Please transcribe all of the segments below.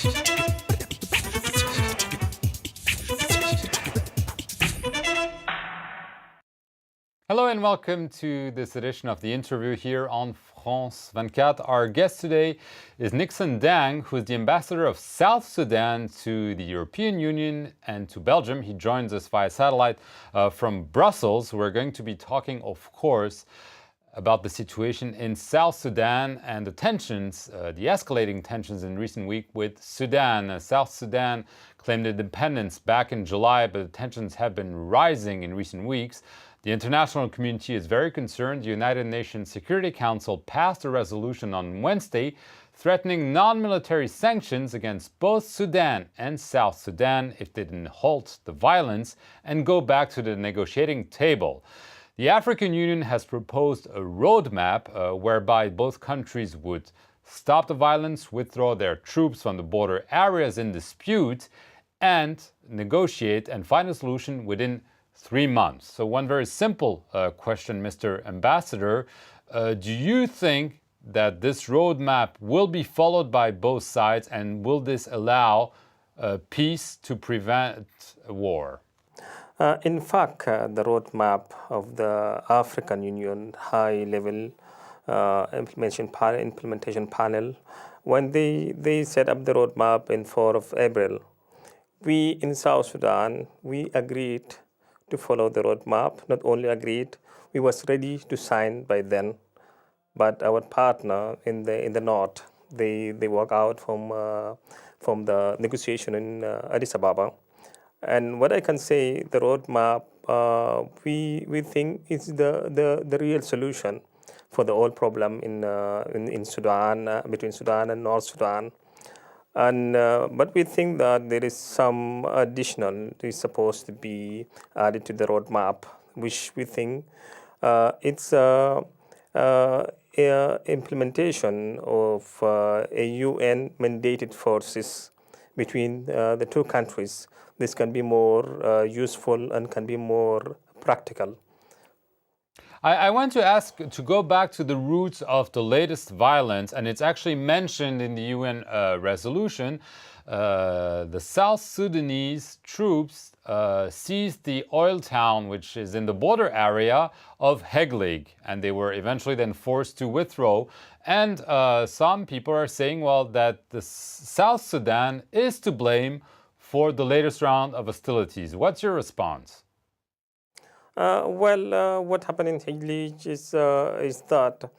Hello and welcome to this edition of The Interview here on France 24. Our guest today is Nixon Dang, who is the ambassador of South Sudan to the European Union and to Belgium. He joins us via satellite from Brussels. We're going to be talking, of course, about the situation in South Sudan and the tensions, the escalating tensions in recent week with Sudan. South Sudan claimed independence back in July, but the tensions have been rising in recent weeks. The international community is very concerned. The United Nations Security Council passed a resolution on Wednesday threatening non-military sanctions against both Sudan and South Sudan if they didn't halt the violence and go back to the negotiating table. The African Union has proposed a roadmap whereby both countries would stop the violence, withdraw their troops from the border areas in dispute, and negotiate and find a solution within 3 months. So one very simple question, Mr. Ambassador. Do you think that this roadmap will be followed by both sides, and will this allow peace to prevent war? In fact, the roadmap of the African Union high-level implementation panel, when they set up the roadmap in 4th of April, we in South Sudan, we agreed to follow the roadmap. Not only agreed, we was ready to sign by then. But our partner in the north, they walk out from the negotiation in Addis Ababa. And what I can say, the roadmap, we think is the real solution for the whole problem in Sudan, between Sudan and North Sudan. And but we think that there is some additional is supposed to be added to the roadmap, which we think it's implementation of a UN mandated forces between the two countries. This can be more useful and can be more practical. I want to ask to go back to the roots of the latest violence, and it's actually mentioned in the UN resolution. The South Sudanese troops seized the oil town, which is in the border area of Heglig, and they were eventually then forced to withdraw. And some people are saying, well, that the South Sudan is to blame for the latest round of hostilities. What's your response? What happened in Heglig is that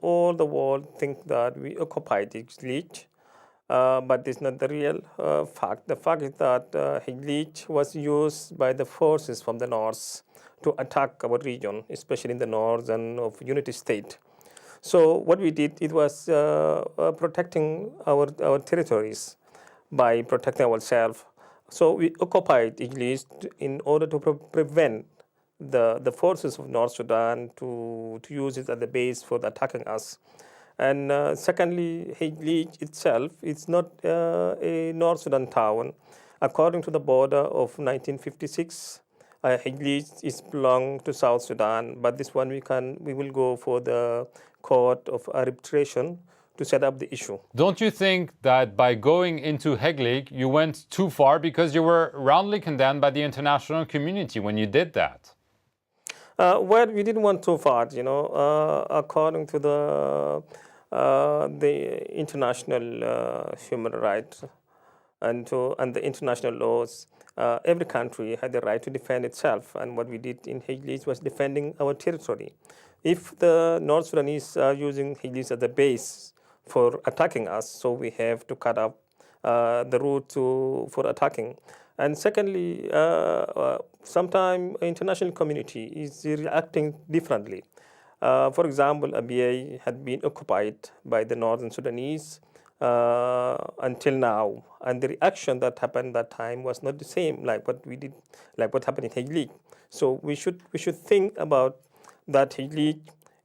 all the world think that we occupied Heglig, but it's not the real fact. The fact is that Heglig was used by the forces from the north to attack our region, especially in the north and of Unity State. So what we did, it was protecting our territories by protecting ourselves. So we occupied Heglig in order to prevent the forces of North Sudan to use it as a base for attacking us. And secondly, Heglig itself is not a North Sudan town. According to the border of 1956, Heglig is belong to South Sudan, but this one we will go for the court of arbitration to set up the issue. Don't you think that by going into Heglig, you went too far because you were roundly condemned by the international community when you did that? We didn't want too far, according to the international human rights and the international laws. Every country had the right to defend itself, and what we did in Heglig was defending our territory. If the North Sudanese are using Heglig as a base for attacking us, so we have to cut up the route for attacking. And secondly, sometimes international community is reacting differently. For example, Abyei had been occupied by the Northern Sudanese until now, and the reaction that happened that time was not the same like what we did, like what happened in Heglig. So we should think about that Heglig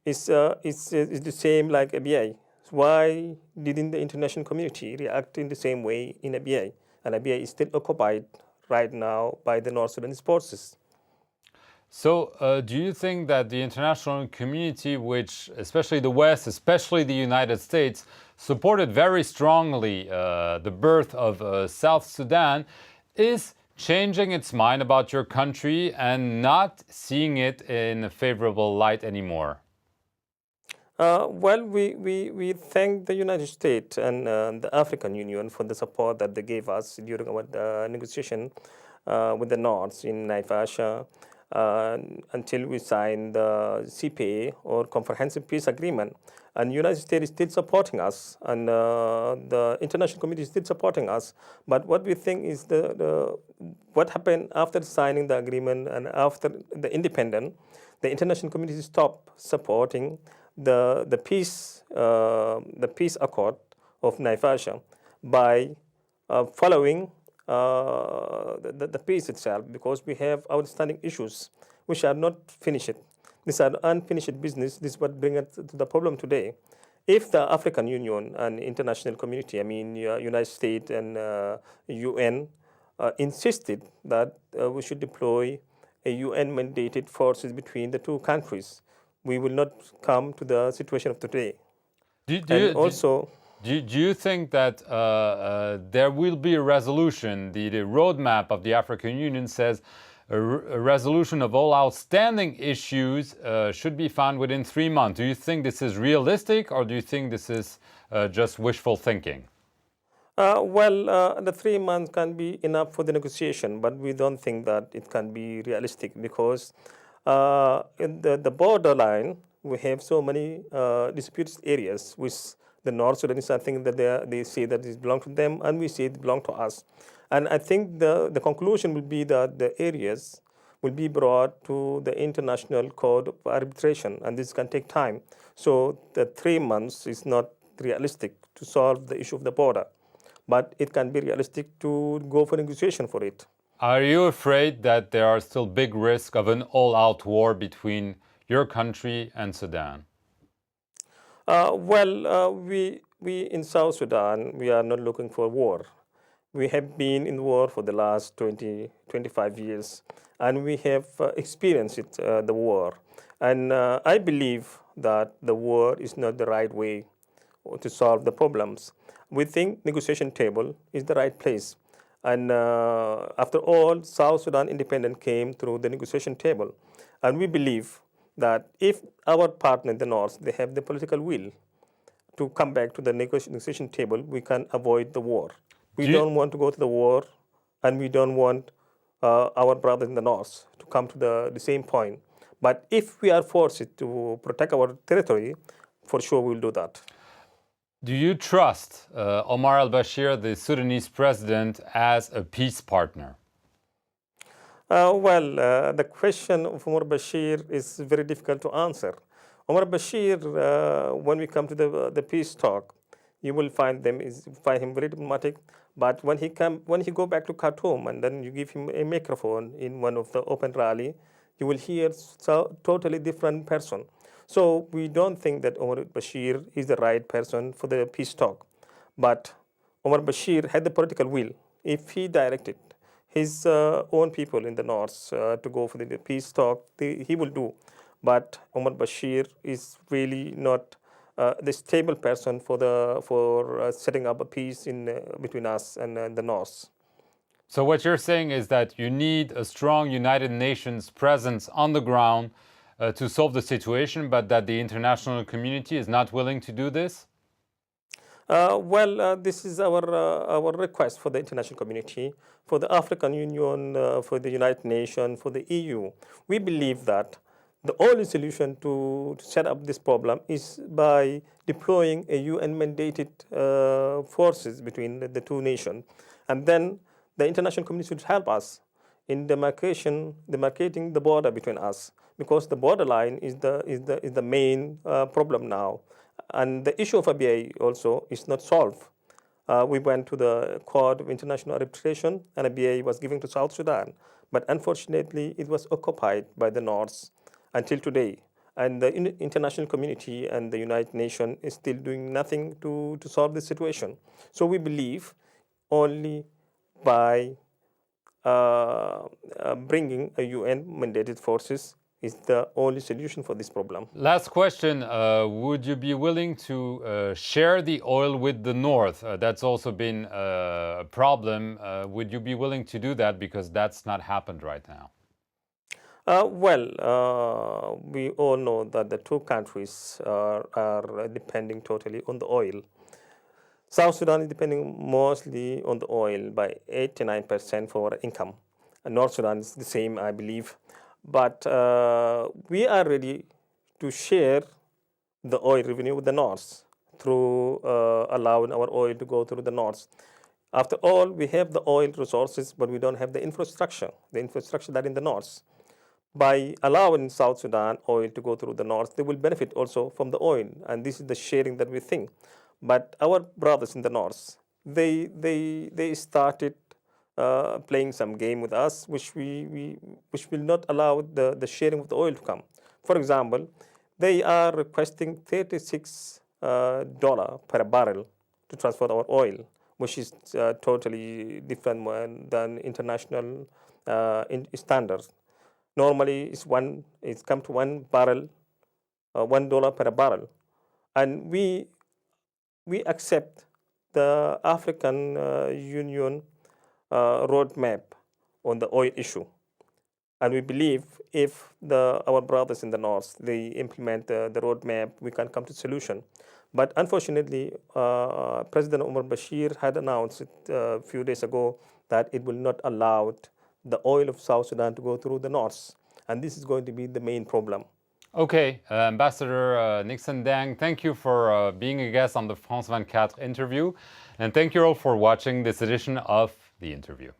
is the same like Abyei. Why didn't the international community react in the same way in Abyei? And Abyei is still occupied right now by the North Sudanese forces. So, do you think that the international community, which, especially the West, especially the United States, supported very strongly the birth of South Sudan, is changing its mind about your country and not seeing it in a favorable light anymore? Well, we thank the United States and the African Union for the support that they gave us during our negotiation with the North in Naivasha until we signed the CPA or Comprehensive Peace Agreement. And the United States is still supporting us, and the international community is still supporting us. But what we think is what happened after signing the agreement and after the independence, the international community stopped supporting the peace accord of Naivasha by following the peace itself, because we have outstanding issues which are not finished. These are unfinished business. This is what brings us to the problem today. If the African Union and international community, I mean United States and UN, insisted that we should deploy a UN-mandated forces between the two countries, we will not come to the situation of today. Do, do, And you, do, also, do you think that there will be a resolution? The roadmap of the African Union says a resolution of all outstanding issues should be found within 3 months. Do you think this is realistic, or do you think this is just wishful thinking? the 3 months can be enough for the negotiation, but we don't think that it can be realistic, because in the borderline, we have so many disputed areas, which the North Sudanese are thinking that they say that it belongs to them, and we say it belongs to us. And I think the conclusion will be that the areas will be brought to the International Court of Arbitration, and this can take time. So the 3 months is not realistic to solve the issue of the border, but it can be realistic to go for negotiation for it. Are you afraid that there are still big risks of an all-out war between your country and Sudan? We in South Sudan, we are not looking for war. We have been in war for the last 20, 25 years, and we have experienced the war. And I believe that the war is not the right way to solve the problems. We think negotiation table is the right place. And after all, South Sudan independence came through the negotiation table. And we believe that if our partner in the North, they have the political will to come back to the negotiation table, we can avoid the war. We don't want to go to the war, and we don't want our brothers in the North to come to the same point. But if we are forced to protect our territory, for sure we'll do that. Do you trust Omar al-Bashir, the Sudanese president, as a peace partner? The question of Omar Bashir is very difficult to answer. Omar Bashir, when we come to the peace talk, you will find him very diplomatic. But when he go back to Khartoum, and then you give him a microphone in one of the open rally, you will hear totally different person. So we don't think that Omar Bashir is the right person for the peace talk. But Omar Bashir had the political will. If he directed his own people in the North to go for the peace talk, he will do. But Omar Bashir is really not the stable person for setting up a peace between us and the North. So what you're saying is that you need a strong United Nations presence on the ground to solve the situation, but that the international community is not willing to do this? This is our request for the international community, for the African Union, for the United Nations, for the EU. We believe that the only solution to set up this problem is by deploying a UN-mandated forces between the two nations. And then the international community should help us in demarcating the border between us, because the borderline is the main problem now. And the issue of ABA also is not solved. We went to the Court of International Arbitration, and ABA was given to South Sudan. But unfortunately, it was occupied by the North until today. And the international community and the United Nations is still doing nothing to solve this situation. So we believe only by bringing a UN-mandated forces is the only solution for this problem. Last question, would you be willing to share the oil with the North? That's also been a problem. Would you be willing to do that, because that's not happened right now? We all know that the two countries are depending totally on the oil. South Sudan is depending mostly on the oil by 89% for our income. And North Sudan is the same, I believe. But we are ready to share the oil revenue with the North through allowing our oil to go through the North. After all, we have the oil resources, but we don't have the infrastructure that in the North. By allowing South Sudan oil to go through the North, they will benefit also from the oil. And this is the sharing that we think. But our brothers in the North, they started playing some game with us, which will not allow the sharing of the oil to come. For example, they are requesting $36 per barrel to transport our oil, which is totally different than international standards. Normally, it's come to $1 per barrel, and we accept the African Union roadmap on the oil issue. And we believe if our brothers in the North, they implement the roadmap, we can come to a solution. But unfortunately, President IsBashir had announced a few days ago that it will not allow the oil of South Sudan to go through the North. And this is going to be the main problem. Okay, Ambassador Nixon Dang, thank you for being a guest on the France 24 interview. And thank you all for watching this edition of The Interview.